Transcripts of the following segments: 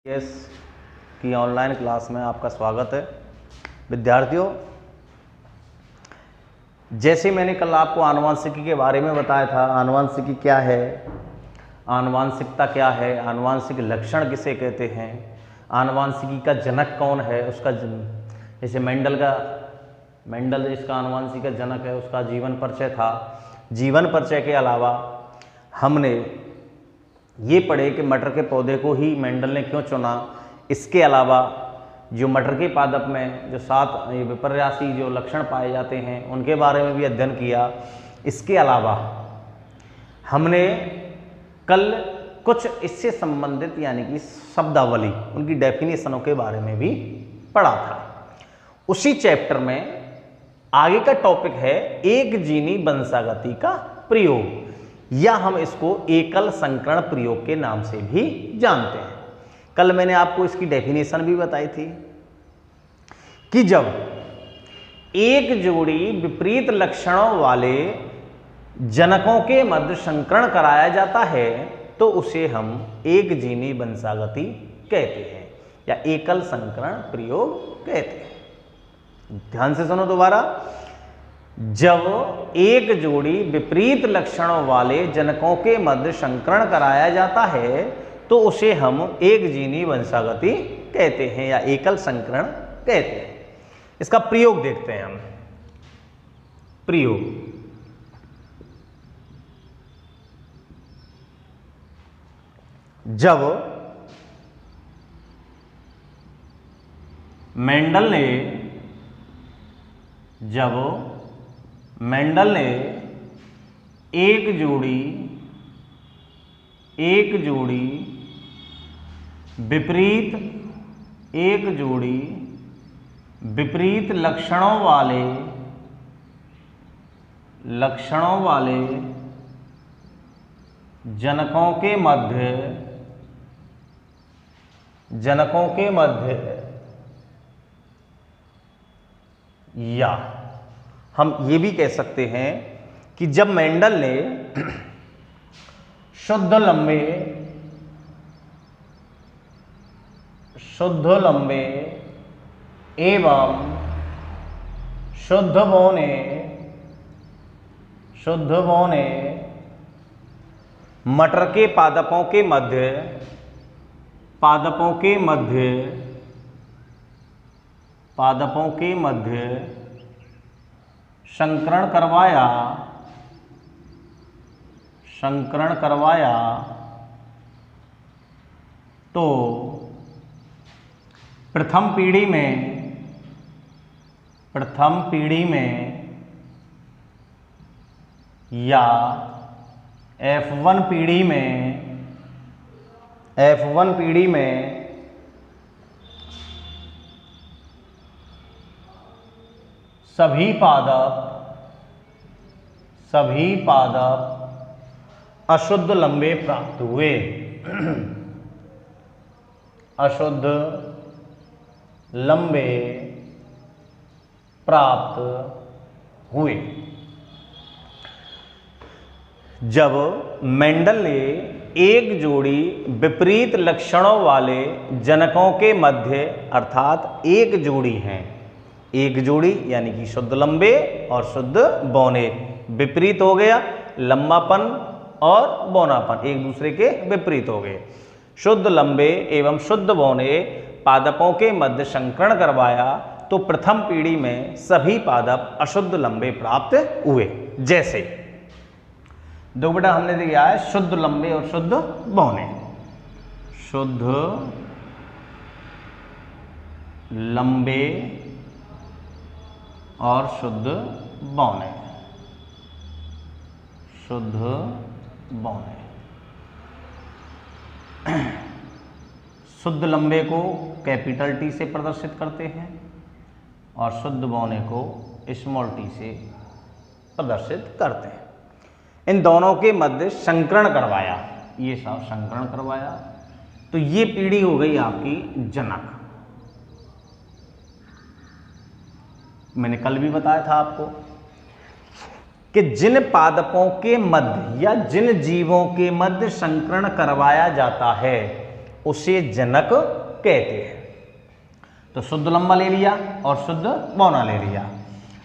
S की online class में आपका स्वागत है। विद्यार्थियों, जैसे मैंने कल आपको आनुवांशिकी के बारे में बताया था, आनुवांशिकी क्या है, आनुवांशिकता क्या है, आनुवांशिक लक्षण किसे कहते हैं, आनुवांशिकी का जनक कौन है, उसका जैसे मेंडल इसका आनुवांशिकी का जनक है, उसका जीवन परिचय था। जीवन परिचय के अलावा हमने ये पढ़े कि मटर के पौधे को ही मेंडल ने क्यों चुना। इसके अलावा जो मटर के पादप में जो 7 विपर्यासी जो लक्षण पाए जाते हैं उनके बारे में भी अध्ययन किया। इसके अलावा हमने कल कुछ इससे संबंधित यानी कि शब्दावली, उनकी डेफिनेशनों के बारे में भी पढ़ा था। उसी चैप्टर में आगे का टॉपिक है एक जीनी वंशागति का प्रयोग, या हम इसको एकल संकरण प्रयोग के नाम से भी जानते हैं। कल मैंने आपको इसकी डेफिनेशन भी बताई थी कि जब एक जोड़ी विपरीत लक्षणों वाले जनकों के मध्य संकरण कराया जाता है तो उसे हम एक जीनी वंशागति कहते हैं या एकल संकरण प्रयोग कहते हैं। ध्यान से सुनो दोबारा। जब एक जोड़ी विपरीत लक्षणों वाले जनकों के मध्य संकरण कराया जाता है तो उसे हम एक जीनी वंशागति कहते हैं या एकल संकरण कहते हैं। इसका प्रयोग देखते हैं हम। प्रयोग, जब मेंडल ने एक जोड़ी विपरीत लक्षणों वाले जनकों के मध्य या हम ये भी कह सकते हैं कि जब मेंडल ने शुद्ध लंबे एवं शुद्ध बौने मटर के पादपों के मध्य संकरण करवाया तो प्रथम पीढ़ी में या F1 पीढ़ी में सभी पादप अशुद्ध लंबे प्राप्त हुए। अशुद्ध लंबे प्राप्त हुए। जब मेंडल ने एक जोड़ी विपरीत लक्षणों वाले जनकों के मध्य, अर्थात एक जोड़ी यानी कि शुद्ध लंबे और शुद्ध बौने, विपरीत हो गया, लंबापन और बौनापन एक दूसरे के विपरीत हो गए। शुद्ध लंबे एवं शुद्ध बौने पादपों के मध्य संकरण करवाया तो प्रथम पीढ़ी में सभी पादप अशुद्ध लंबे प्राप्त हुए। जैसे दो बेटा हमने दिया है शुद्ध लंबे और शुद्ध बौने। शुद्ध लंबे और शुद्ध बौने। शुद्ध बौने, शुद्ध लंबे को कैपिटल टी से प्रदर्शित करते हैं और शुद्ध बौने को स्मॉल टी से प्रदर्शित करते हैं। इन दोनों के मध्य संकरण करवाया, ये सब संकरण करवाया तो ये पीढ़ी हो गई आपकी जनक। मैंने कल भी बताया था आपको कि जिन पादपों के मध्य या जिन जीवों के मध्य संकरण करवाया जाता है उसे जनक कहते हैं। तो शुद्ध लंबा ले लिया और शुद्ध बौना ले लिया।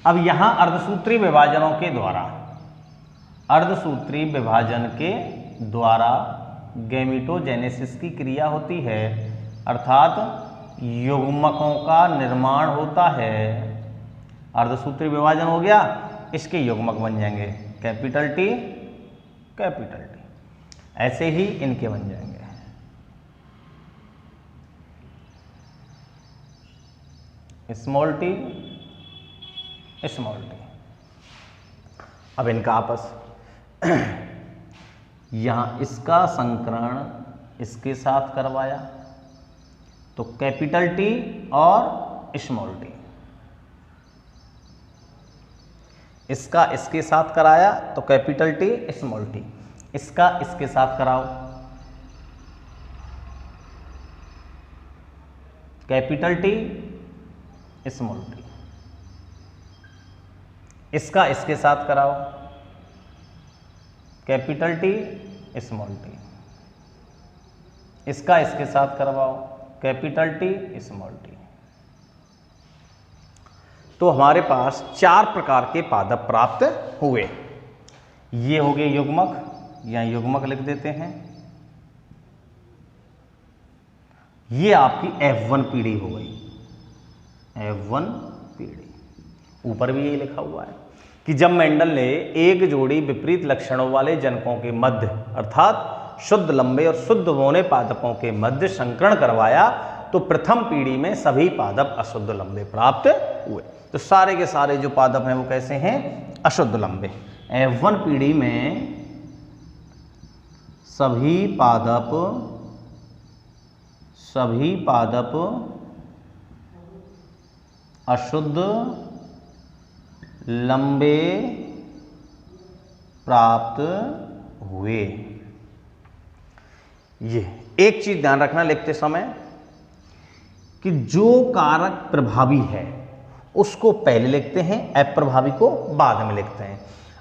अब यहाँ अर्धसूत्री विभाजनों के द्वारा, अर्धसूत्री विभाजन के द्वारा गैमेटोजेनेसिस की क्रिया होती है, अर्थात युग्मकों का निर्माण होता है। अर्धसूत्री विभाजन हो गया, इसके युग्मक बन जाएंगे कैपिटल टी कैपिटल टी, ऐसे ही इनके बन जाएंगे स्मॉल टी स्मॉल टी। अब इनका आपस यहाँ इसका संकरण इसके साथ करवाया तो कैपिटल टी और स्मॉल टी, इसका इसके साथ कराया तो कैपिटल टी स्मॉल टी, इसका इसके साथ कराओ कैपिटल टी स्मॉल टी, इसका इसके साथ कराओ कैपिटल टी स्मॉल टी, इसका इसके साथ करवाओ कैपिटल टी स्मॉल टी। तो हमारे पास 4 प्रकार के पादप प्राप्त हुए। ये हो गए युग्मक, या युग्मक लिख देते हैं। ये आपकी F1 पीढ़ी हो गई, F1 पीढ़ी। ऊपर भी यही लिखा हुआ है कि जब मेंडल ने एक जोड़ी विपरीत लक्षणों वाले जनकों के मध्य अर्थात शुद्ध लंबे और शुद्ध बौने पादपों के मध्य संकरण करवाया तो प्रथम पीढ़ी में सभी पादप अशुद्ध लंबे प्राप्त हुए। तो सारे के सारे जो पादप हैं वो कैसे हैं? अशुद्ध लंबे। F1 पीढ़ी में सभी पादप अशुद्ध लंबे प्राप्त हुए। ये एक चीज ध्यान रखना लिखते समय कि जो कारक प्रभावी है उसको पहले लिखते हैं, अप्रभावी को बाद में लिखते हैं।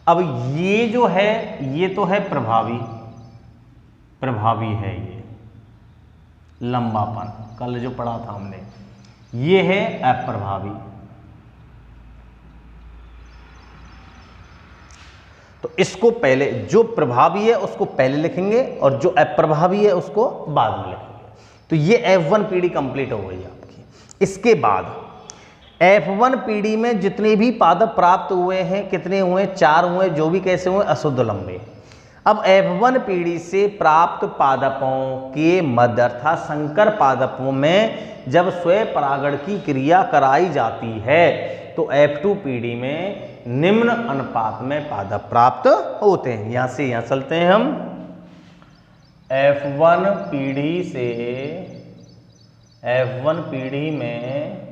अब ये जो है ये तो है प्रभावी है, ये लंबापन कल जो पढ़ा था हमने, ये है अप्रभावी। तो इसको पहले, जो प्रभावी है उसको पहले लिखेंगे और जो अप्रभावी है उसको बाद में लिखेंगे। तो ये F1 पीढ़ी कंप्लीट हो गई आपकी। इसके बाद F1 पीढ़ी में जितने भी पादप प्राप्त हुए हैं, कितने हुए? 4 हुए, जो भी कैसे हुए? अशुद्ध लंबे। अब F1 पीढ़ी से प्राप्त पादपों के मध्य अर्थात संकर पादपों में जब स्वयं परागण की क्रिया कराई जाती है तो F2 पीढ़ी में निम्न अनुपात में पादप प्राप्त होते हैं। यहां से यहां चलते हैं हम। F1 पीढ़ी में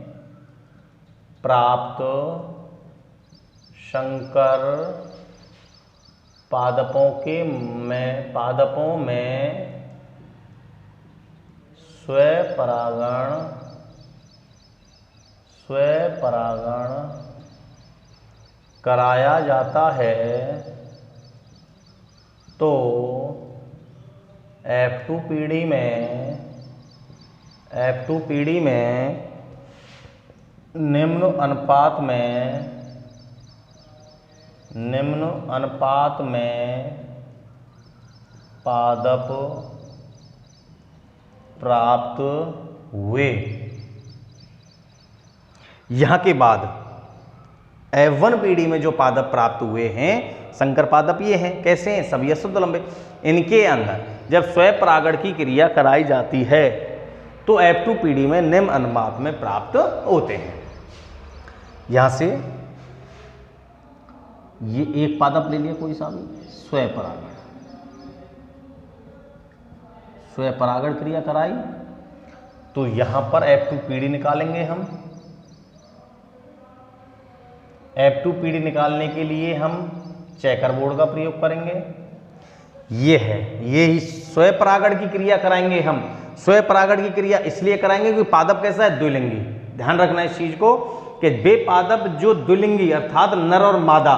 प्राप्त संकर पादपों में स्वयं परागण कराया जाता है तो F2 पीढ़ी में निम्न अनुपात में पादप प्राप्त हुए। यहां के बाद F1 पीढ़ी में जो पादप प्राप्त हुए हैं संकर पादप ये हैं। कैसे हैं? सभी अशुद्ध लंबे। इनके अंदर जब स्वयं परागण की क्रिया कराई जाती है तो F2 पीढ़ी में निम्न अनुपात में प्राप्त होते हैं। यहां से ये एक पादप ले लिया कोई सा भी, स्वयं परागण क्रिया कराई तो यहां पर F2 पीढ़ी निकालेंगे हम। F2 पीढ़ी निकालने के लिए हम चेकर बोर्ड का प्रयोग करेंगे। ये है, ये ही स्वयं परागण की क्रिया कराएंगे हम। स्वयं परागण की क्रिया इसलिए कराएंगे क्योंकि पादप कैसा है? द्विलिंगी। ध्यान रखना इस चीज को कि वे पादप जो द्विलिंगी अर्थात नर और मादा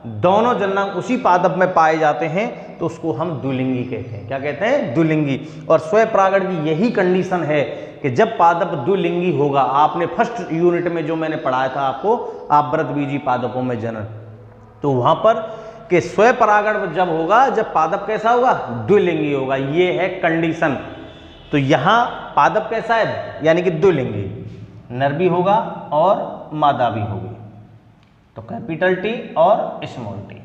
दोनों जननांग उसी पादप में पाए जाते हैं तो उसको हम द्विलिंगी कहते हैं। क्या कहते हैं? द्विलिंगी। और स्वपरागण की यही कंडीशन है कि जब पादप द्विलिंगी होगा, आपने फर्स्ट यूनिट में जो मैंने पढ़ाया था आपको, आप व्रतबीजी पादपों में जनन, तो वहां पर कि स्वपरागण जब होगा जब पादप कैसा होगा? द्विलिंगी होगा। ये है कंडीशन। तो यहां पादप कैसा है? यानी कि द्विलिंगी, नर भी होगा और मादा भी होगी। तो कैपिटल टी और स्मॉल टी,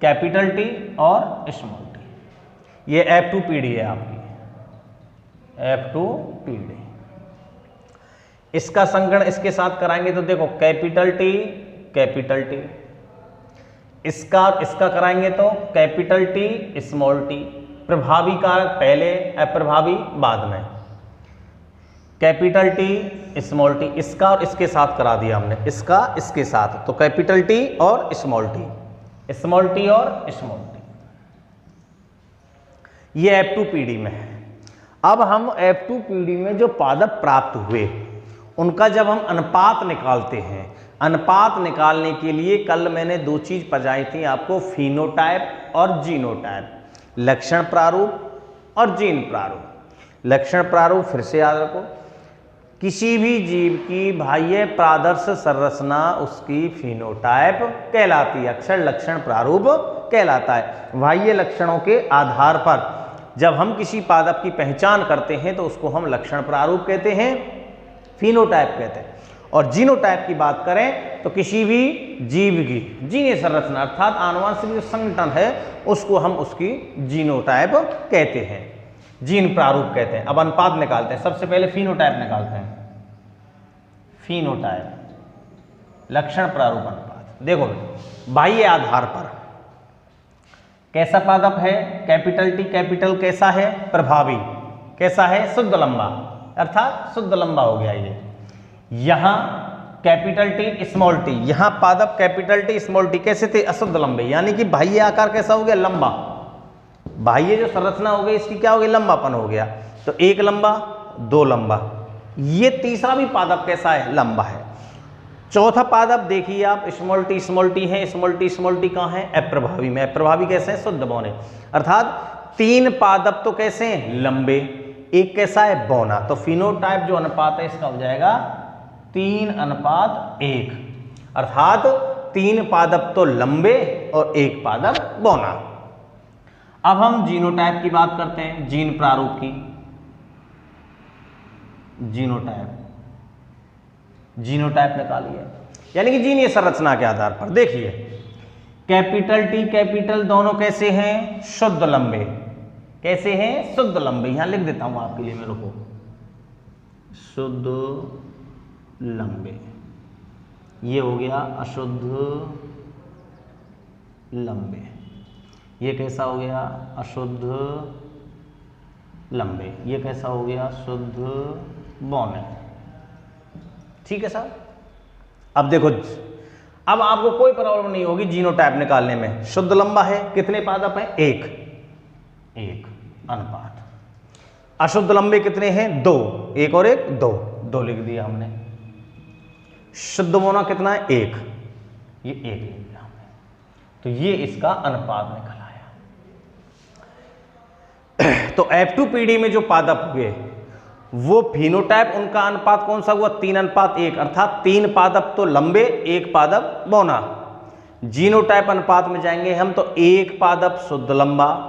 कैपिटल टी और स्मॉल टी। ये F2 पीढ़ी है आपकी, F2 पीढ़ी। इसका संगण इसके साथ कराएंगे तो देखो कैपिटल टी, कैपिटल टी, इसका कराएंगे तो कैपिटल टी स्मॉल टी। प्रभावी कारक पहले, अप्रभावी बाद में। कैपिटल टी स्मॉल टी, इसका और इसके साथ करा दिया हमने, इसका इसके साथ, तो कैपिटल टी और स्मॉल टी, स्मॉल टी और स्मॉल टी। ये F2 पीढ़ी में है। अब हम F2 पीढ़ी में जो पादप प्राप्त हुए उनका जब हम अनुपात निकालते हैं, अनुपात निकालने के लिए कल मैंने दो चीज पढ़ाई थी आपको, फिनोटाइप और जीनोटाइप, लक्षण प्रारूप और जीन प्रारूप। लक्षण प्रारूप फिर से याद रखो, किसी भी जीव की बाह्य प्रादर्श संरचना उसकी फिनोटाइप कहलाती है, अक्षर लक्षण प्रारूप कहलाता है। बाह्य लक्षणों के आधार पर जब हम किसी पादप की पहचान करते हैं तो उसको हम लक्षण प्रारूप कहते हैं, फिनोटाइप कहते हैं। और जीनोटाइप की बात करें तो किसी भी जीव की जीनीय संरचना अर्थात आनुवंशिक जो संगठन है उसको हम उसकी जीनोटाइप कहते हैं, जीन प्रारूप कहते हैं। अब अनुपात निकालते हैं, सबसे पहले फिनोटाइप निकालते हैं। फिनोटाइप, लक्षण प्रारूप अनुपात। देखो बाह्य आधार पर कैसा पादप है? कैपिटल टी, कैपिटल कैसा है? प्रभावी, कैसा है? शुद्ध लंबा, अर्थात शुद्ध लंबा हो गया ये। यहां कैपिटल टी स्मॉल टी, यहां पादप कैपिटल टी स्मॉल टी कैसे थे? अशुद्ध लंबे, यानी कि बाह्य आकार कैसा हो गया? लंबा। बाह्य जो संरचना हो गई इसकी क्या हो गई? लंबापन हो गया। तो एक लंबा, दो लंबा। ये तीसरा भी पादप कैसा है? लंबा है। चौथा पादप देखिए आप, स्मॉल टी है, स्मॉल टी कहाँ है? अप्रभावी में। अप्रभावी कैसे हैं? शुद्ध बौने, अर्थात तीन पादप तो कैसे हैं? लंबे, एक कैसा है? बौना। तो फिनोटाइप जो अनुपात है इसका हो जाएगा 3:1, अर्थात तीन पादप तो लंबे और एक पादप बौना। अब हम जीनोटाइप की बात करते हैं, जीन प्रारूप की। जीनोटाइप निकालिए, यानी कि जीनीय संरचना के आधार पर। देखिए कैपिटल टी, कैपिटल दोनों कैसे हैं? शुद्ध लंबे। कैसे हैं? शुद्ध लंबे। यहां लिख देता हूं आपके लिए, मेरे को, शुद्ध लंबे। ये हो गया अशुद्ध लंबे। ये कैसा हो गया? अशुद्ध लंबे। ये कैसा हो गया? शुद्ध बौने। ठीक है साहब। अब देखो, अब आपको कोई प्रॉब्लम नहीं होगी जीनोटाइप निकालने में। शुद्ध लंबा है, कितने पादप हैं? एक अनुपात। अशुद्ध लंबे कितने हैं? दो, एक और एक, दो लिख दिया हमने। शुद्ध बौना कितना है? एक, ये एक लिख दिया हमने। तो ये इसका अनुपात निकल आया। तो F2 पीढ़ी में जो पादप हुए वो फिनोटाइप, उनका अनुपात कौन सा हुआ? 3:1, अर्थात तीन पादप तो लंबे, एक पादप बौना। जीनोटाइप अनुपात में जाएंगे हम तो एक पादप शुद्ध लंबा,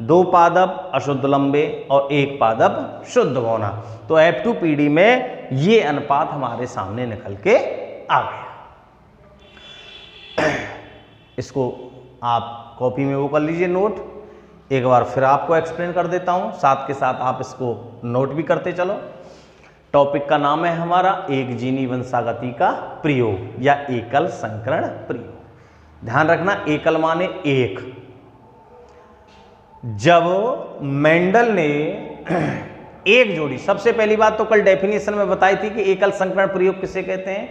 दो पादप अशुद्ध लंबे और एक पादप शुद्ध बौना। तो F2 पीढ़ी में ये अनुपात हमारे सामने निकल के आ गया। इसको आप कॉपी में वो कर लीजिए नोट। एक बार फिर आपको एक्सप्लेन कर देता हूं, साथ के साथ आप इसको नोट भी करते चलो। टॉपिक का नाम है हमारा एक जीनी वंशागति का प्रयोग या एकल संकरण प्रयोग। ध्यान रखना, एकल माने एक। जब मेंडल ने एक जोड़ी, सबसे पहली बात तो कल डेफिनेशन में बताई थी कि एकल संकरण प्रयोग किसे कहते हैं,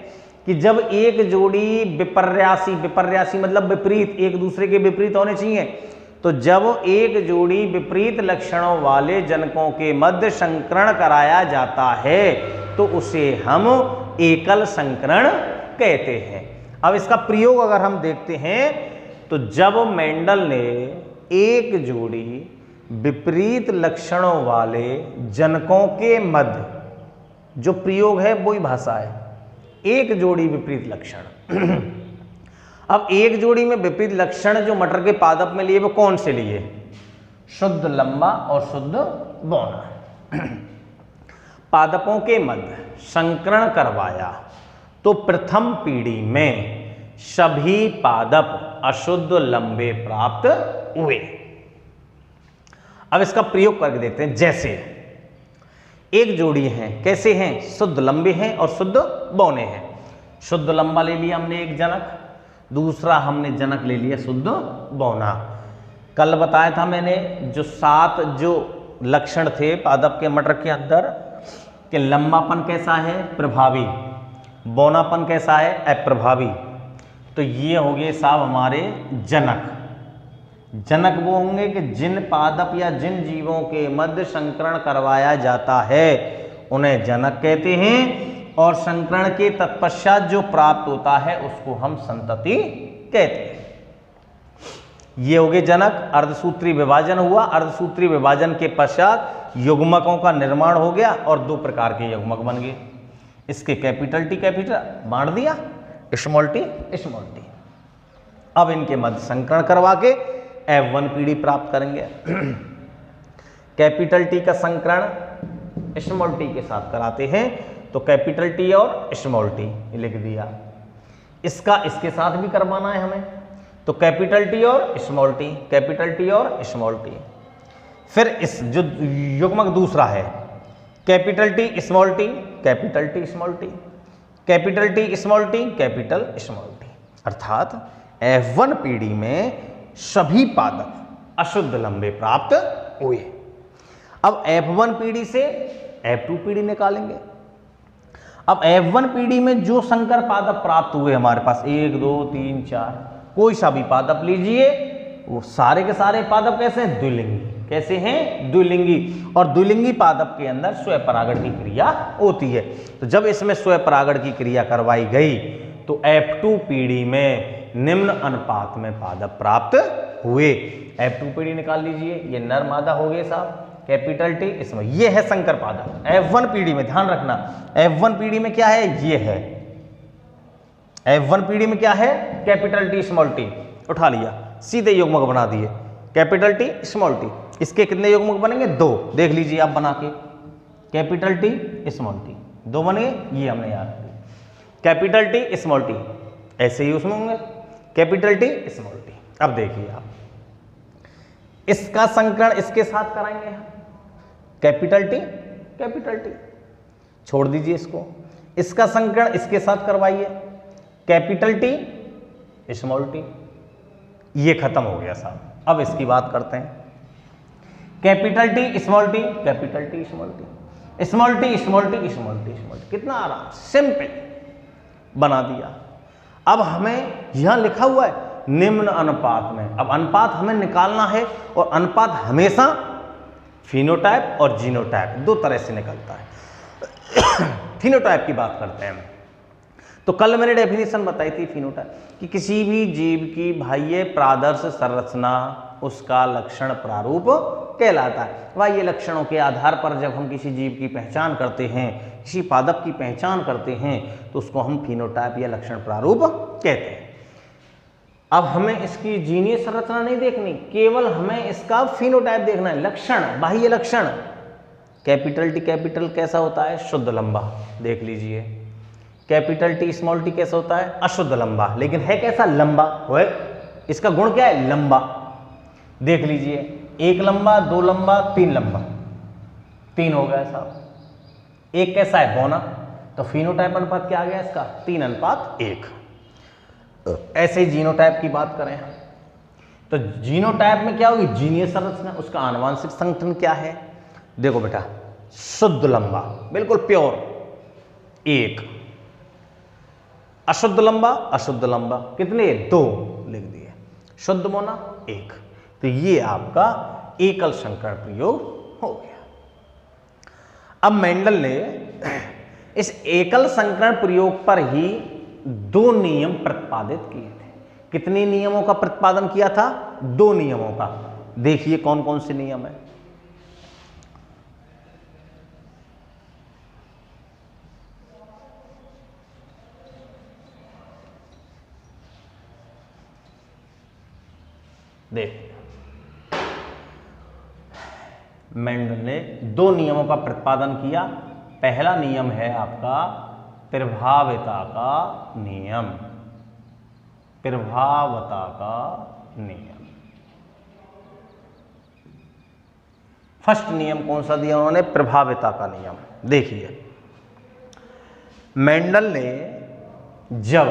कि जब एक जोड़ी विपर्यासी मतलब विपरीत, एक दूसरे के विपरीत होने चाहिए। तो जब एक जोड़ी विपरीत लक्षणों वाले जनकों के मध्य संकरण कराया जाता है तो उसे हम एकल संकरण कहते हैं। अब इसका प्रयोग अगर हम देखते हैं तो जब मेंडल ने एक जोड़ी विपरीत लक्षणों वाले जनकों के मध्य, जो प्रयोग है वही भाषा है, एक जोड़ी विपरीत लक्षण। अब एक जोड़ी में विपरीत लक्षण जो मटर के पादप में लिए वो कौन से लिए? शुद्ध लंबा और शुद्ध बौना। पादपों के मध्य संकरण करवाया तो प्रथम पीढ़ी में सभी पादप अशुद्ध लंबे प्राप्त हुए। अब इसका प्रयोग करके देखते हैं। जैसे एक जोड़ी है, कैसे हैं? शुद्ध लंबे हैं और शुद्ध बौने हैं। शुद्ध लंबा ले लिया हमने एक जनक, दूसरा हमने जनक ले लिया शुद्ध बौना। कल बताया था मैंने जो 7 जो लक्षण थे पादप के मटर के अंदर कि लंबापन कैसा है? प्रभावी। बौनापन कैसा है? अप्रभावी। तो ये हो गए साहब हमारे जनक। जनक वो होंगे कि जिन पादप या जिन जीवों के मध्य संकरण करवाया जाता है उन्हें जनक कहते हैं, और संकरण के तत्पश्चात जो प्राप्त होता है उसको हम संतति कहते हैं। ये हो गए जनक। अर्धसूत्री विभाजन हुआ, अर्धसूत्री विभाजन के पश्चात युग्मकों का निर्माण हो गया और 2 प्रकार के युग्मक बन गए। इसके कैपिटल टी कैपिटल बांट दिया, स्मॉल टी स्मॉल टी। अब इनके मध्य संकरण करवा के F1 पीढ़ी प्राप्त करेंगे। कैपिटल टी का संकरण स्मॉल टी के साथ कराते हैं तो कैपिटल टी और स्मॉल टी लिख दिया। इसका इसके साथ भी करवाना है हमें तो कैपिटल टी और स्मॉल टी, कैपिटल टी और स्मॉल टी। फिर इस जो युग्मक दूसरा है capital T small T, capital T small T, capital T small T, capital small T. अर्थात F1 पीढ़ी में सभी पादप अशुद्ध लंबे प्राप्त हुए। अब F1 पीढ़ी से F2 पीढ़ी निकालेंगे। अब F1 पीढ़ी में जो संकर पादप प्राप्त हुए हमारे पास 1 2 3 4, कोई सा भी पादप लीजिए, वो सारे के सारे पादप कैसे हैं? द्विलिंगी। कैसे हैं? द्विलिंगी। और द्विलिंगी पादप के अंदर स्वपरागण की क्रिया होती है। तो जब इसमें स्वपरागण की क्रिया करवाई गई तो F2 पीढ़ी में निम्न अनुपात में पादप प्राप्त हुए। F2 पीढ़ी निकाल लीजिए, ये नर मादा हो गए साहब, कैपिटल टी इसमें, ये है संकर पादप। F1 पीढ़ी में ध्यान रखना, F1 पीढ़ी में क्या है? ये है F1 पीढ़ी में क्या है? Capital T small T. उठा लिया, सीधे युग्मक बना दिए, कैपिटल टी स्मॉल टी। इसके कितने युग्मक बनेंगे? 2। देख लीजिए आप बना के, कैपिटल टी स्मॉल टी 2 बन गए। ये हमने याद किया, कैपिटल टी स्मॉल टी, ऐसे ही उसमें होंगे कैपिटल टी स्मॉल टी। अब देखिए आप, इसका संकरण इसके साथ कराएंगे हम, कैपिटल टी कैपिटल टी, छोड़ दीजिए इसको। इसका संकरण इसके साथ करवाइए, कैपिटल टी स्मॉल टी। ये खत्म हो गया साहब। अब इसकी बात करते हैं, capital T small T, capital T small T, small T small T small T small T. कितना आराम, सिंपल बना दिया। अब हमें यहां लिखा हुआ है निम्न अनुपात में। अब अनुपात हमें निकालना है और अनुपात हमेशा फिनोटाइप और जीनोटाइप 2 तरह से निकलता है। फिनोटाइप की बात करते हैं तो कल मैंने डेफिनेशन बताई थी फिनोटाइप कि किसी भी जीव की बाह्य प्रादर्श संरचना उसका लक्षण प्रारूप कहलाता है। बाह्य लक्षणों के आधार पर जब हम किसी जीव की पहचान करते हैं, किसी पादप की पहचान करते हैं तो उसको हम फिनोटाइप या लक्षण प्रारूप कहते हैं। अब हमें इसकी जीनीय संरचना नहीं देखनी, केवल हमें इसका फिनोटाइप देखना है, लक्षण, बाह्य लक्षण। कैपिटल टी कैपिटल कैसा होता है? शुद्ध लंबा, देख लीजिए। कैपिटल टी स्मॉल टी कैसा होता है? अशुद्ध लंबा, लेकिन है कैसा? लंबा है। इसका गुण क्या है? लंबा। देख लीजिए, 1 लंबा, 2 लंबा, 3 लंबा, 3 हो गया साहब। एक कैसा है? बौना। तो फिनोटाइप अनुपात क्या आ गया इसका? 3:1। ऐसे ही जीनोटाइप की बात करें तो जीनोटाइप में क्या होगी? जीनीय संरचना, उसका आनुवंशिक संगठन क्या है? देखो बेटा, शुद्ध लंबा बिल्कुल प्योर 1, अशुद्ध लंबा, अशुद्ध लंबा कितने? 2 लिख दिए, शुद्ध बौना 1। तो ये आपका एकल संकरण प्रयोग हो गया। अब मेंडल ने इस एकल संकरण प्रयोग पर ही 2 नियम प्रतिपादित किए थे। कितने नियमों का प्रतिपादन किया था? 2 नियमों का। देखिए कौन कौन से नियम है। देखिए मेंडल ने 2 नियमों का प्रतिपादन किया। पहला नियम है आपका प्रभाविता का नियम। प्रभावता का नियम। फर्स्ट नियम कौन सा दिया उन्होंने? प्रभाविता का नियम। देखिए मेंडल ने जब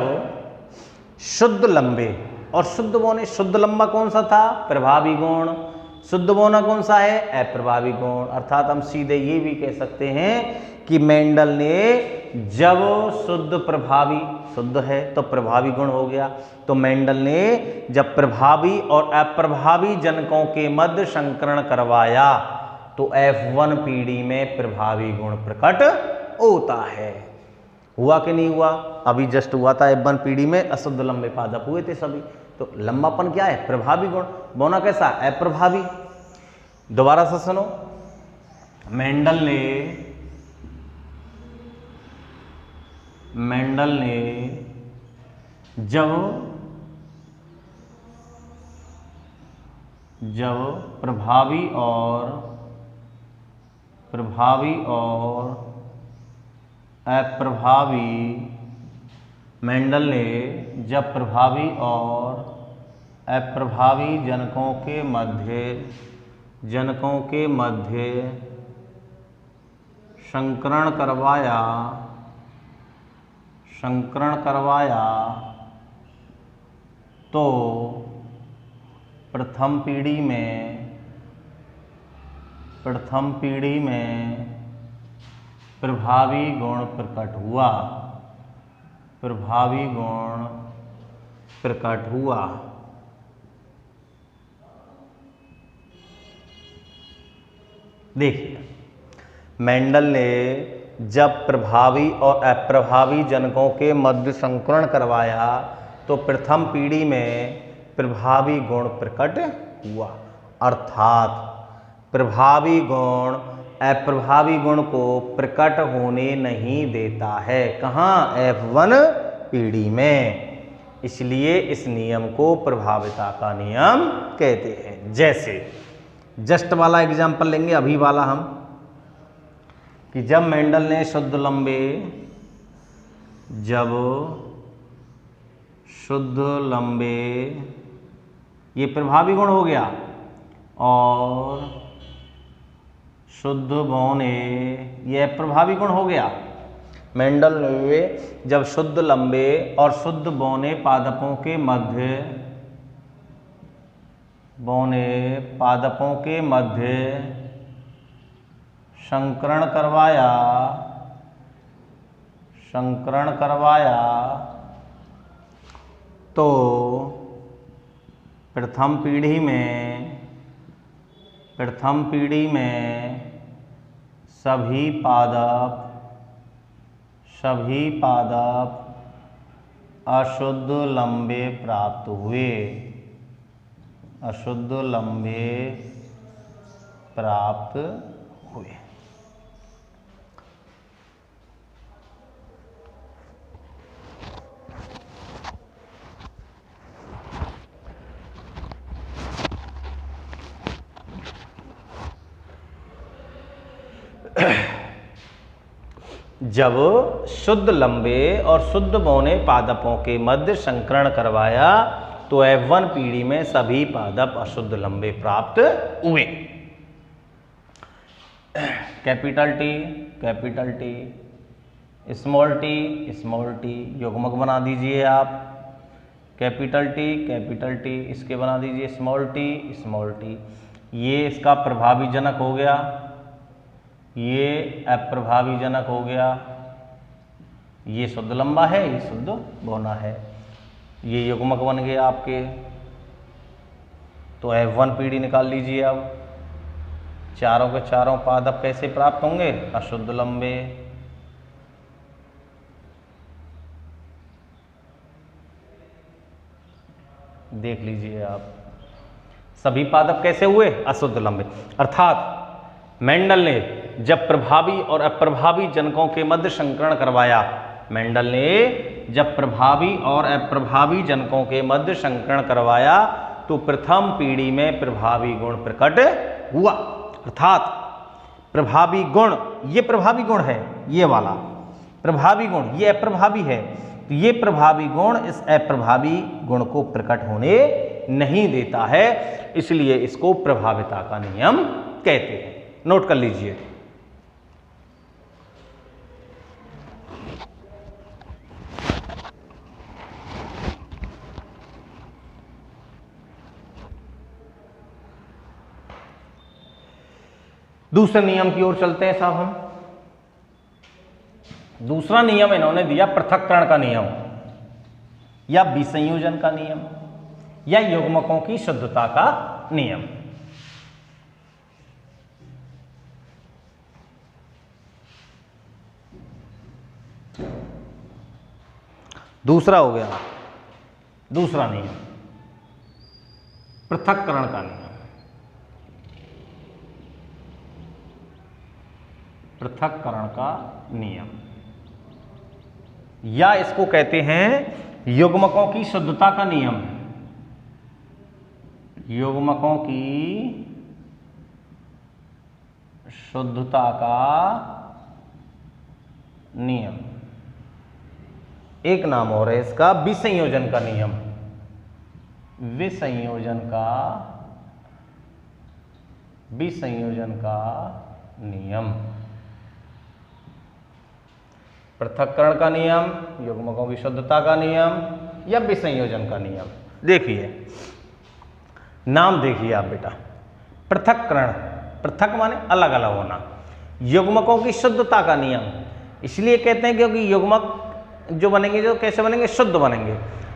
शुद्ध लंबे और शुद्ध बौने, शुद्ध लंबा कौन सा था? प्रभावी गुण। शुद्ध बौना कौन सा है? अप्रभावी गुण। अर्थात हम सीधे ये भी कह सकते हैं कि मेंडल ने जब शुद्ध प्रभावी, शुद्ध है तो प्रभावी गुण हो गया, तो मेंडल ने जब प्रभावी और अप्रभावी जनकों के मध्य संकरण करवाया तो F1 पीढ़ी में प्रभावी गुण प्रकट होता है। हुआ कि नहीं हुआ? अभी जस्ट हुआ था। F1 पीढ़ी में अशुद्ध लंबे पादप हुए थे सभी। तो लंबापन क्या है? प्रभावी गुण। बौना कैसा? अप्रभावी। दोबारा से सुनो। मेंडल ने जब प्रभावी और अप्रभावी, मेंडल ने जब प्रभावी और अप्रभावी जनकों के मध्य संकरण करवाया तो प्रथम पीढ़ी में प्रभावी गुण प्रकट हुआ। प्रभावी गुण प्रकट हुआ। देखिए मेंडल ने जब प्रभावी और अप्रभावी जनकों के मध्य संकरण करवाया तो प्रथम पीढ़ी में प्रभावी गुण प्रकट हुआ। अर्थात प्रभावी गुण अप्रभावी गुण को प्रकट होने नहीं देता है। कहाँ? F1 पीढ़ी में। इसलिए इस नियम को प्रभाविता का नियम कहते हैं। जैसे जस्ट वाला एग्जाम्पल लेंगे, अभी वाला हम, कि जब मेंडल ने शुद्ध लंबे ये प्रभावी गुण हो गया, और शुद्ध बौने ये अप्रभावी गुण हो गया। मेंडल ने जब शुद्ध लंबे और शुद्ध बौने पादपों के मध्य संकरण करवाया तो प्रथम पीढ़ी में सभी पादप अशुद्ध लंबे प्राप्त हुए। अशुद्ध लंबे प्राप्त हुए। जब शुद्ध लंबे और शुद्ध बौने पादपों के मध्य संकरण करवाया तो F1 पीढ़ी में सभी पादप अशुद्ध लंबे प्राप्त हुए। कैपिटल टी, स्मॉल टी युग्मक बना दीजिए आप। कैपिटल टी इसके बना दीजिए स्मॉल टी। ये इसका प्रभावी जनक हो गया, ये अप्रभावी जनक हो गया। ये शुद्ध लंबा है, ये शुद्ध बौना है। ये युग्मक बन गए आपके। तो F1 पीढ़ी निकाल लीजिए। अब चारों के चारों पादप कैसे प्राप्त होंगे? अशुद्ध लंबे। देख लीजिए आप, सभी पादप कैसे हुए? अशुद्ध लंबे। अर्थात मेंडल ने जब प्रभावी और अप्रभावी जनकों के मध्य संकरण करवाया, मेंडल ने जब प्रभावी और अप्रभावी जनकों के मध्य संकरण करवाया तो प्रथम पीढ़ी में प्रभावी गुण प्रकट हुआ। अर्थात प्रभावी गुण, ये प्रभावी गुण है, ये वाला प्रभावी गुण, ये अप्रभावी है, तो ये प्रभावी गुण इस अप्रभावी गुण को प्रकट होने नहीं देता है, इसलिए इसको प्रभाविता का नियम कहते हैं। नोट कर लीजिए। दूसरे नियम की ओर चलते हैं साहब हम। दूसरा नियम इन्होंने दिया पृथक्करण का नियम या विसंयोजन का नियम या युग्मकों की शुद्धता का नियम। दूसरा हो गया दूसरा नियम पृथक्करण का नियम। पृथक्करण का नियम या इसको कहते हैं युग्मकों की शुद्धता का नियम। युग्मकों की शुद्धता का नियम। एक नाम और है इसका विसंयोजन का नियम। विसंयोजन का नियम। पृथक्करण का नियम, युग्मकों की शुद्धता का नियम या विसंयोजन का नियम। देखिए नाम देखिए आप बेटा, पृथक्करण, पृथक माने अलग अलग होना, युग्मकों की शुद्धता का नियम इसलिए कहते हैं क्योंकि युग्मक जो बनेंगे जो कैसे बनेंगे? शुद्ध बनेंगे।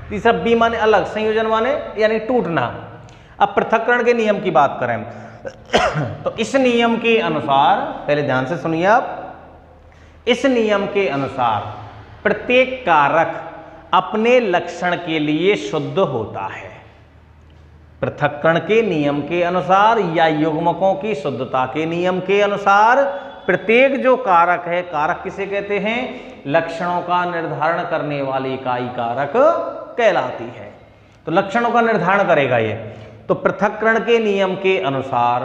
तीसरा बी माने अलग, संयोजन माने यानी टूटना। अब पृथक्करण के नियम की बात करें तो इस नियम के अनुसार, पहले ध्यान से सुनिए आप, इस नियम के अनुसार प्रत्येक कारक अपने लक्षण के लिए शुद्ध होता है। पृथक्करण के नियम के अनुसार या युग्मकों की शुद्धता के नियम के अनुसार प्रत्येक जो कारक है, कारक किसे कहते हैं? लक्षणों का निर्धारण करने वाली इकाई कारक कहलाती है। तो लक्षणों का निर्धारण करेगा ये। तो पृथक्करण के नियम के अनुसार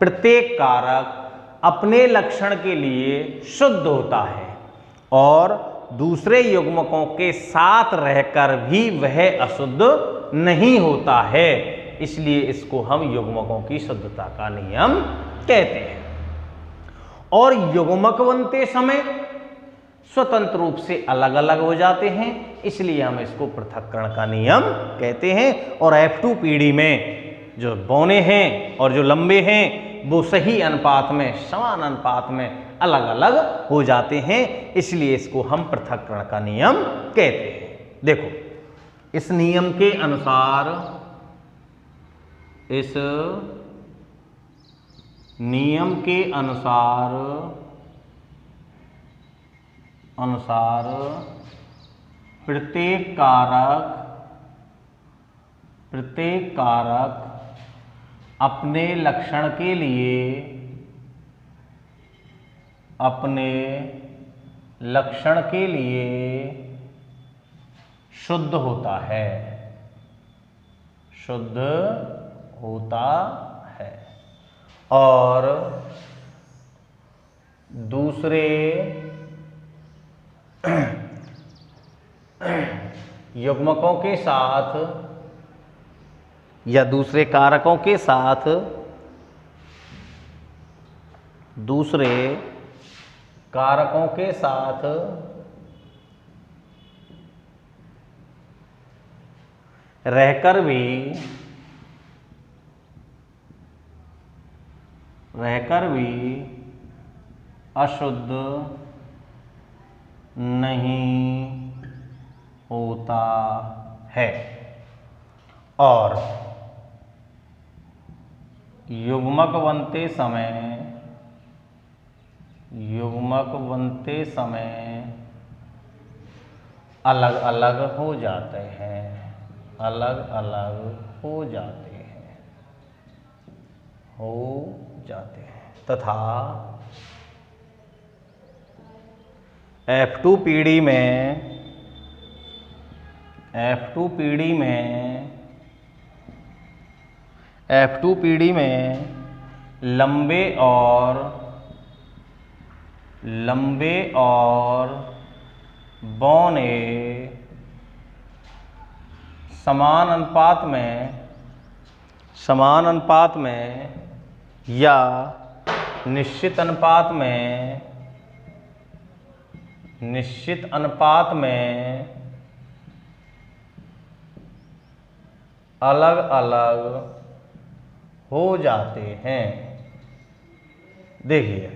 प्रत्येक कारक अपने लक्षण के लिए शुद्ध होता है और दूसरे युग्मकों के साथ रहकर भी वह अशुद्ध नहीं होता है, इसलिए इसको हम युग्मकों की शुद्धता का नियम कहते हैं। और युग्मक बनते समय स्वतंत्र रूप से अलग अलग हो जाते हैं, इसलिए हम इसको पृथक्करण का नियम कहते हैं। और F2 पीढ़ी में जो बौने हैं और जो लंबे हैं वो सही अनुपात में, समान अनुपात में अलग अलग हो जाते हैं, इसलिए इसको हम पृथक्करण का नियम कहते हैं। देखो इस नियम के अनुसार, इस नियम के अनुसार प्रत्येक कारक अपने लक्षण के लिए शुद्ध होता है, और दूसरे युग्मकों के साथ या दूसरे कारकों के साथ, दूसरे कारकों के साथ रहकर भी अशुद्ध नहीं होता है। और युग्मक बनते समय अलग अलग हो जाते हैं। अलग अलग हो जाते हैं तथा F2 पीढ़ी में लंबे और बौने समान अनुपात में या निश्चित अनुपात में अलग अलग हो जाते हैं। देखिए,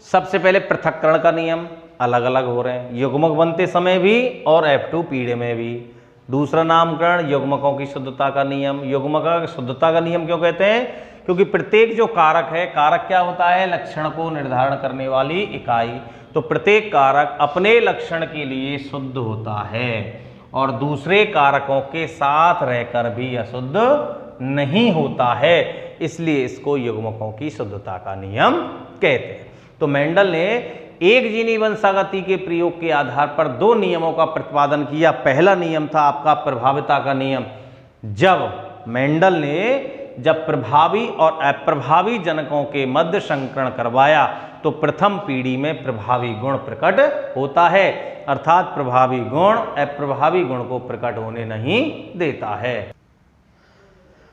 सबसे पहले पृथक्करण का नियम, अलग अलग हो रहे हैं युग्मक बनते समय भी और F2 पीढ़ी में भी। दूसरा नामकरण युग्मकों की शुद्धता का नियम। युग्मक का शुद्धता का नियम क्यों कहते हैं? क्योंकि प्रत्येक जो कारक है, कारक क्या होता है? लक्षण को निर्धारण करने वाली इकाई। तो प्रत्येक कारक अपने लक्षण के लिए शुद्ध होता है और दूसरे कारकों के साथ रहकर भी अशुद्ध नहीं होता है, इसलिए इसको युग्मकों की शुद्धता का नियम कहते हैं। तो मेंडल ने एक जीनी वंशागति के प्रयोग के आधार पर दो नियमों का प्रतिपादन किया। पहला नियम था आपका प्रभाविता का नियम। जब मेंडल ने प्रभावी और अप्रभावी जनकों के मध्य संकरण करवाया तो प्रथम पीढ़ी में प्रभावी गुण प्रकट होता है, अर्थात प्रभावी गुण अप्रभावी गुण को प्रकट होने नहीं देता है।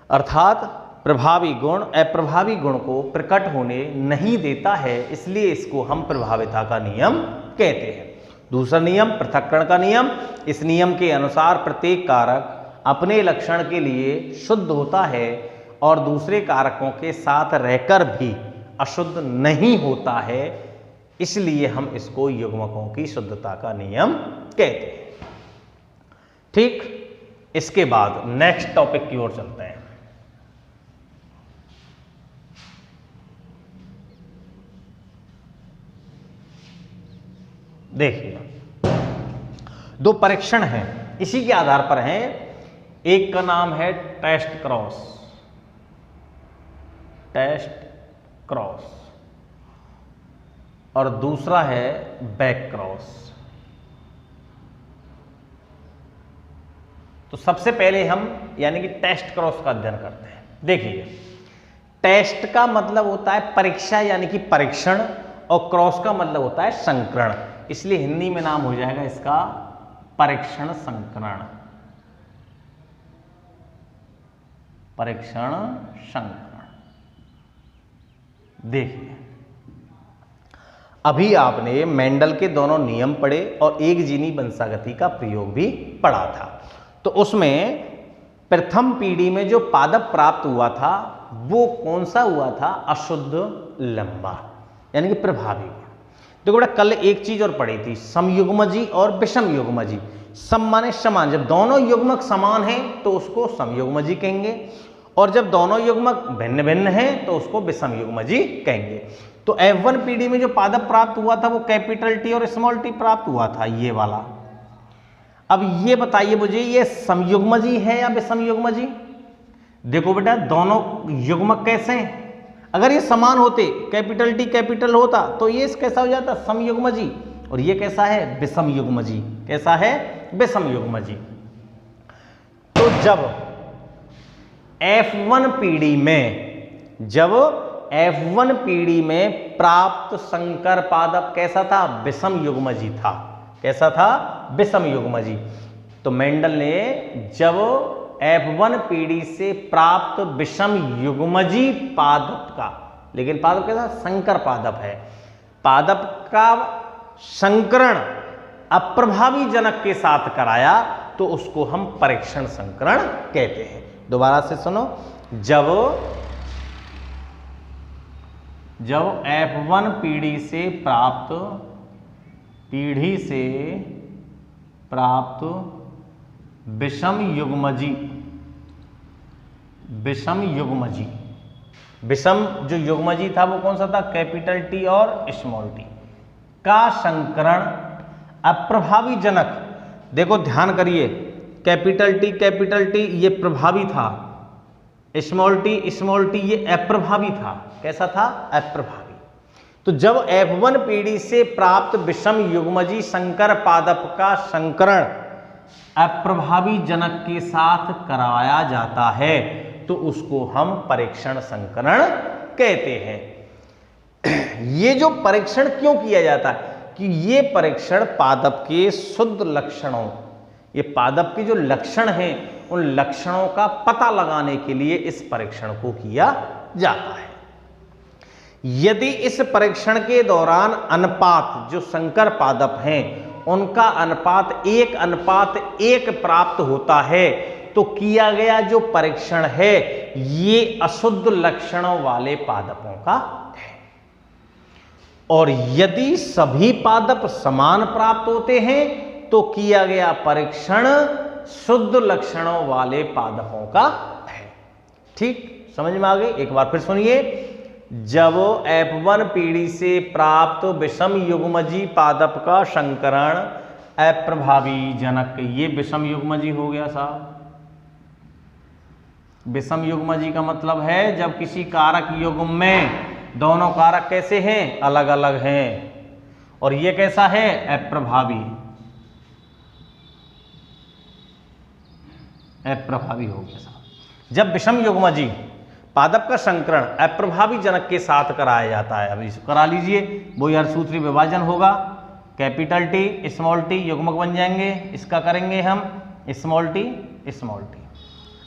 अर्थात प्रभावी गुण अप्रभावी गुण को प्रकट होने नहीं देता है, इसलिए इसको हम प्रभाविता का नियम कहते हैं। दूसरा नियम पृथक्करण का नियम। इस नियम के अनुसार प्रत्येक कारक अपने लक्षण के लिए शुद्ध होता है और दूसरे कारकों के साथ रहकर भी अशुद्ध नहीं होता है, इसलिए हम इसको युग्मकों की शुद्धता का नियम कहते हैं। ठीक, इसके बाद नेक्स्ट टॉपिक की ओर चलते हैं। देखिए, दो परीक्षण हैं, इसी के आधार पर हैं। एक का नाम है टेस्ट क्रॉस और दूसरा है बैक क्रॉस। तो सबसे पहले हम यानी कि टेस्ट क्रॉस का अध्ययन करते हैं। देखिए, टेस्ट का मतलब होता है परीक्षा यानी कि परीक्षण और क्रॉस का मतलब होता है संकरण, इसलिए हिंदी में नाम हो जाएगा इसका परीक्षण संकरण। देखिए, अभी आपने मेंडल के दोनों नियम पढ़े और एक जीनी वंशागति का प्रयोग भी पढ़ा था। तो उसमें प्रथम पीढ़ी में जो पादप प्राप्त हुआ था वो कौन सा हुआ था? अशुद्ध लंबा यानी कि प्रभावी। देखो बेटा, कल एक चीज और पढ़ी थी, समयुग्मजी और विषम युग्मजी। सम माने समान, जब दोनों युग्मक समान हैं तो उसको समयुग्मजी कहेंगे और जब दोनों युग्मक भिन्न भिन्न हैं तो उसको विषम युग्मजी कहेंगे। तो F1 पीढ़ी में जो पादप प्राप्त हुआ था वो कैपिटल टी और स्मॉल टी प्राप्त हुआ था, ये वाला। अब ये बताइए मुझे, ये समयुग्मजी है या विषम युग्मजी? देखो बेटा, दोनों युग्मक कैसे हैं? अगर ये समान होते, कैपिटल टी कैपिटल होता, तो ये कैसा हो जाता? समयुग्मजी। और ये कैसा है? विषम युग्मजी। कैसा है? विषम युग्मजी। तो जब F1 पीढ़ी में प्राप्त संकर पादप कैसा था? विषम युग्मजी था। कैसा था? विषम युग्मजी। तो मेंडल ने जब F1 पीढ़ी से प्राप्त विषम युग्मजी पादप का, लेकिन पादप कैसा? संकर पादप है, पादप का संकरण अप्रभावी जनक के साथ कराया तो उसको हम परीक्षण संकरण कहते हैं। दोबारा से सुनो, जब F1 पीढ़ी से प्राप्त विषम जो युग्मजी था वो कौन सा था? कैपिटल टी और स्मॉल टी का संकरण अप्रभावी जनक। देखो ध्यान करिए, कैपिटल टी ये प्रभावी था, स्मॉल टी ये अप्रभावी था। कैसा था? अप्रभावी। तो जब F1 पीढ़ी से प्राप्त विषम युग्मजी संकर पादप का संकरण अप्रभावी जनक के साथ कराया जाता है तो उसको हम परीक्षण संकरण कहते हैं। ये जो परीक्षण क्यों किया जाता है कि ये परीक्षण पादप के शुद्ध लक्षणों, ये पादप के जो लक्षण हैं उन लक्षणों का पता लगाने के लिए इस परीक्षण को किया जाता है। यदि इस परीक्षण के दौरान अनुपात जो संकर पादप हैं उनका अनुपात 1:1 प्राप्त होता है तो किया गया जो परीक्षण है ये अशुद्ध लक्षणों वाले पादपों का है। और यदि सभी पादप समान प्राप्त होते हैं तो किया गया परीक्षण शुद्ध लक्षणों वाले पादपों का है। ठीक, समझ में आ गई? एक बार फिर सुनिए। जब F1 पीढ़ी से प्राप्त विषम युग्मजी पादप का संकरण अप्रभावी जनक, ये विषम युग्मजी हो गया साहब। विषम युग्मजी का मतलब है जब किसी कारक युग्म में दोनों कारक कैसे हैं? अलग अलग हैं। और ये कैसा है? अप्रभावी। अप्रभावी हो गया साहब। जब विषम युग्मजी पादप का संकरण अप्रभावी जनक के साथ कराया जाता है, अभी करा लीजिए, बोयर सूत्री विभाजन होगा, कैपिटल टी स्मॉल टी युग्मक बन जाएंगे, इसका करेंगे हम स्मॉल टी।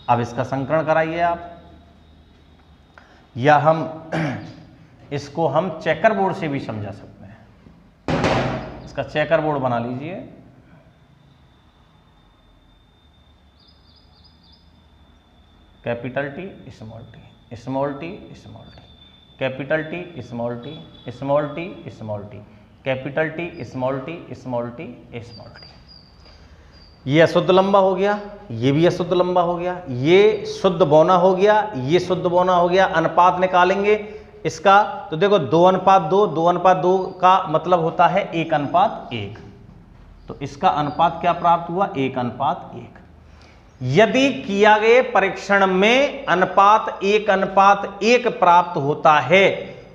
अब इसका संकरण कराइए आप, या हम इसको हम चेकर बोर्ड से भी समझा सकते हैं। इसका चेकर बोर्ड बना लीजिए। Capital T small T, small T small T, capital T small T, small T small T, capital T small T, small T small T. ये अशुद्ध लंबा हो गया, ये भी अशुद्ध लंबा हो गया, ये शुद्ध बौना हो गया, ये शुद्ध बौना हो गया। अनुपात निकालेंगे इसका तो देखो 2:2, 2:2 का मतलब होता है 1:1। तो इसका अनुपात क्या प्राप्त हुआ? 1:1। यदि किया गए परीक्षण में अनुपात 1:1 प्राप्त होता है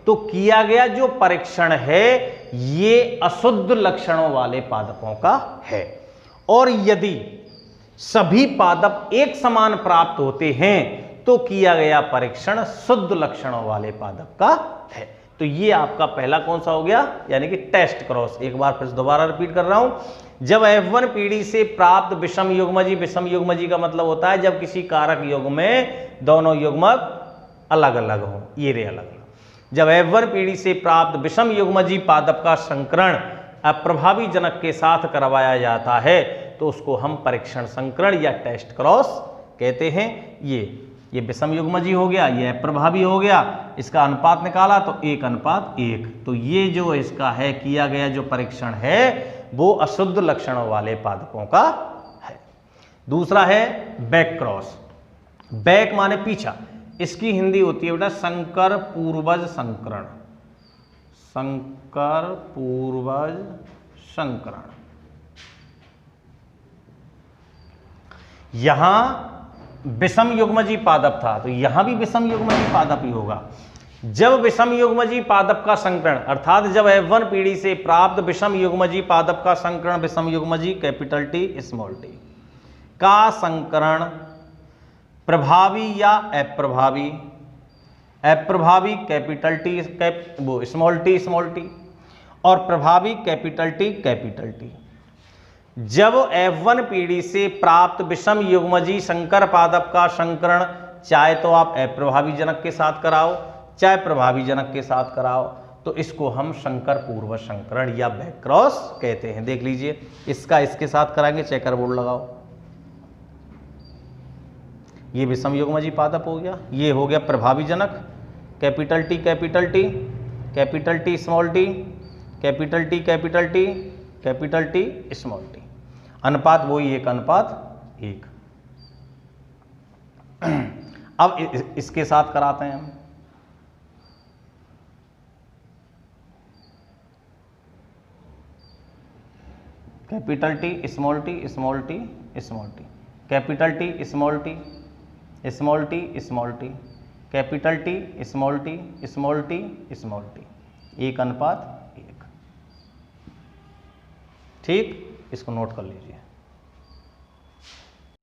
तो किया गया जो परीक्षण है ये अशुद्ध लक्षणों वाले पादपों का है। और यदि सभी पादप एक समान प्राप्त होते हैं तो किया गया परीक्षण शुद्ध लक्षणों वाले पादप का है। तो ये आपका पहला कौन सा हो गया? यानी कि टेस्ट क्रॉस। एक बार फिर दोबारा रिपीट कर रहा हूं। जब F1 पीढ़ी से प्राप्त विषम युग्मजी, विषम युग्मजी का मतलब होता है जब किसी कारक युग्म में दोनों युग्मक अलग अलग हो, ये रे अलग अलग। जब F1 पीढ़ी से प्राप्त विषम युग्मजी पादप का संकरण अप्रभावी जनक के साथ करवाया जाता है तो उसको हम परीक्षण संकरण या टेस्ट क्रॉस कहते हैं। ये विषम युग्मजी हो गया, ये अप्रभावी हो गया, इसका अनुपात निकाला तो 1:1। तो ये जो इसका है किया गया जो परीक्षण है वो अशुद्ध लक्षणों वाले पादपों का है। दूसरा है बैक क्रॉस। बैक माने पीछा, इसकी हिंदी होती है बेटा संकर पूर्वज संकरण। संकर पूर्वज संकरण। यहां विषम युग्मजी पादप था तो यहां भी विषम युग्मजी पादप ही होगा। जब विषम युग्मजी पादप का संकरण अर्थात जब F1 पीढ़ी से प्राप्त विषम युग्मजी पादप का संकरण विषम युग्मजी कैपिटल टी स्मॉल टी का संकरण प्रभावी या अप्रभावी, अप्रभावी कैपिटल टी वो स्मॉल टी और प्रभावी कैपिटल टी। जब F1 पीढ़ी से प्राप्त विषम युग्मजी संकर पादप का संकरण चाहे तो आप अप्रभावी जनक के साथ कराओ चाहे प्रभावी जनक के साथ कराओ तो इसको हम संकर पूर्व संकरण या बैक क्रॉस कहते हैं। देख लीजिए, इसका इसके साथ कराएंगे, चेकर बोर्ड लगाओ। ये विषम युग्मजी पादप हो गया, ये हो गया प्रभावी जनक capital T small T, capital T small T. अनुपात वही 1:1। अब इसके साथ कराते हैं हम। Capital T small T, capital T small T, small T small T, capital T small T small T small T, 1:1। T, इसको नोट कर लीजिए।